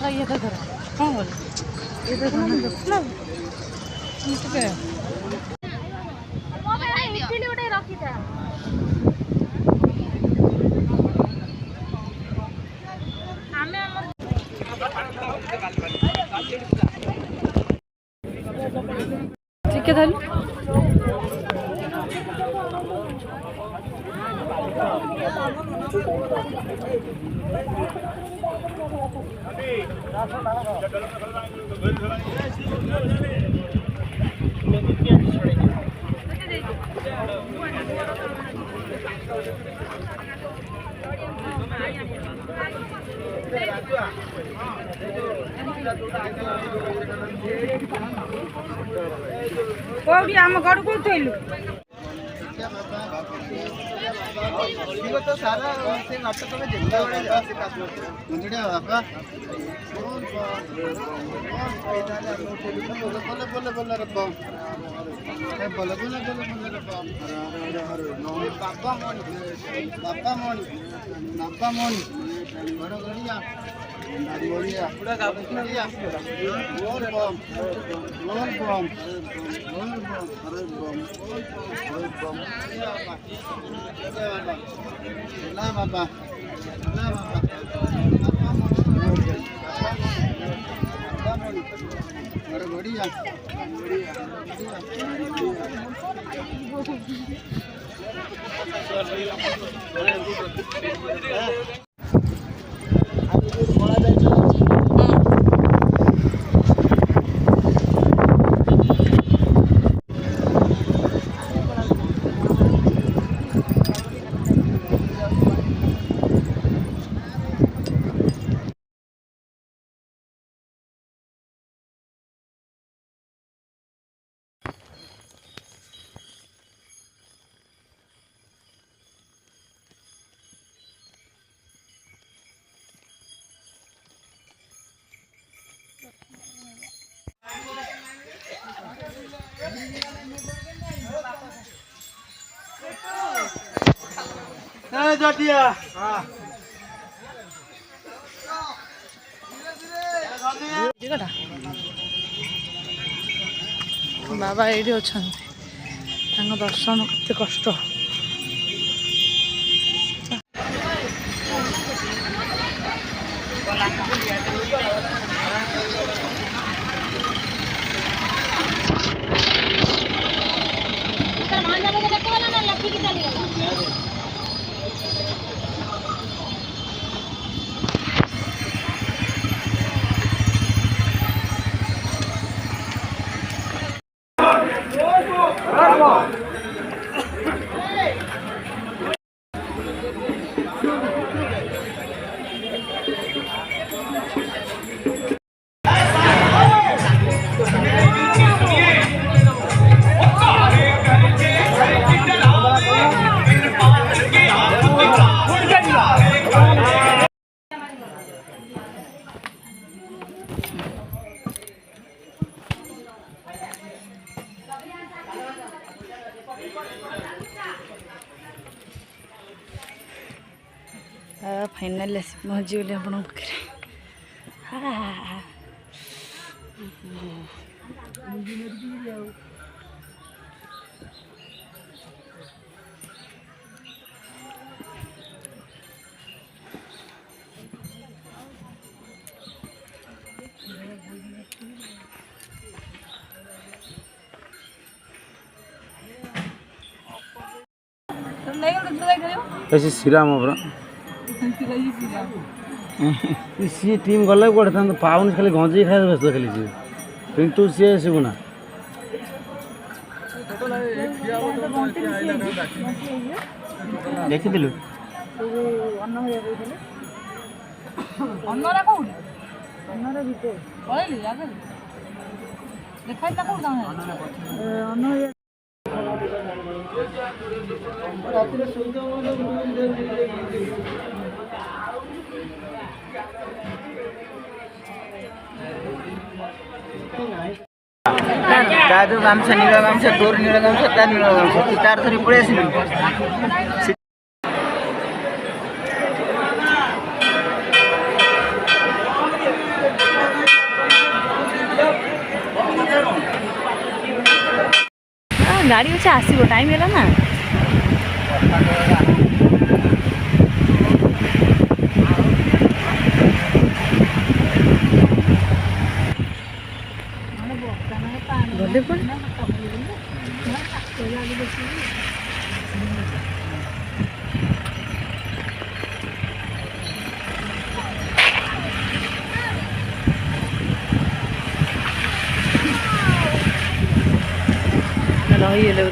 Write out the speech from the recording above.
ये तो धर कौन बोल ये तो ना ठीक है इडली उठे रखी था हमें ठीक है धर कोडी आम घर को थैलु तो सारा से नाटक में जिंदा बड़े से काट मुंडे बाबा बोले बोले रब्बा ए बोले बोले रब्बा बाबा मोनी बड़ा गड़िया बढ़िया पूरा गाँव बढ़िया बोल बम अरे बम ला बाबा अरे बढ़िया जटिया हाँ बाबा ये अच्छा दर्शन केते कष्ट फाइनल पहुँची गली आप ऐसे श्रीराम सी टीम गला कौटे था पावन खाली गंजे खाए व्यस्त खाली सी पिंटू सी शिवना देखी गामछा नील गामछा तोर नील गामछा तार नील गामछा तार धरी पड़े आस गाड़ी अच्छे आसो टाइम है ना गले रही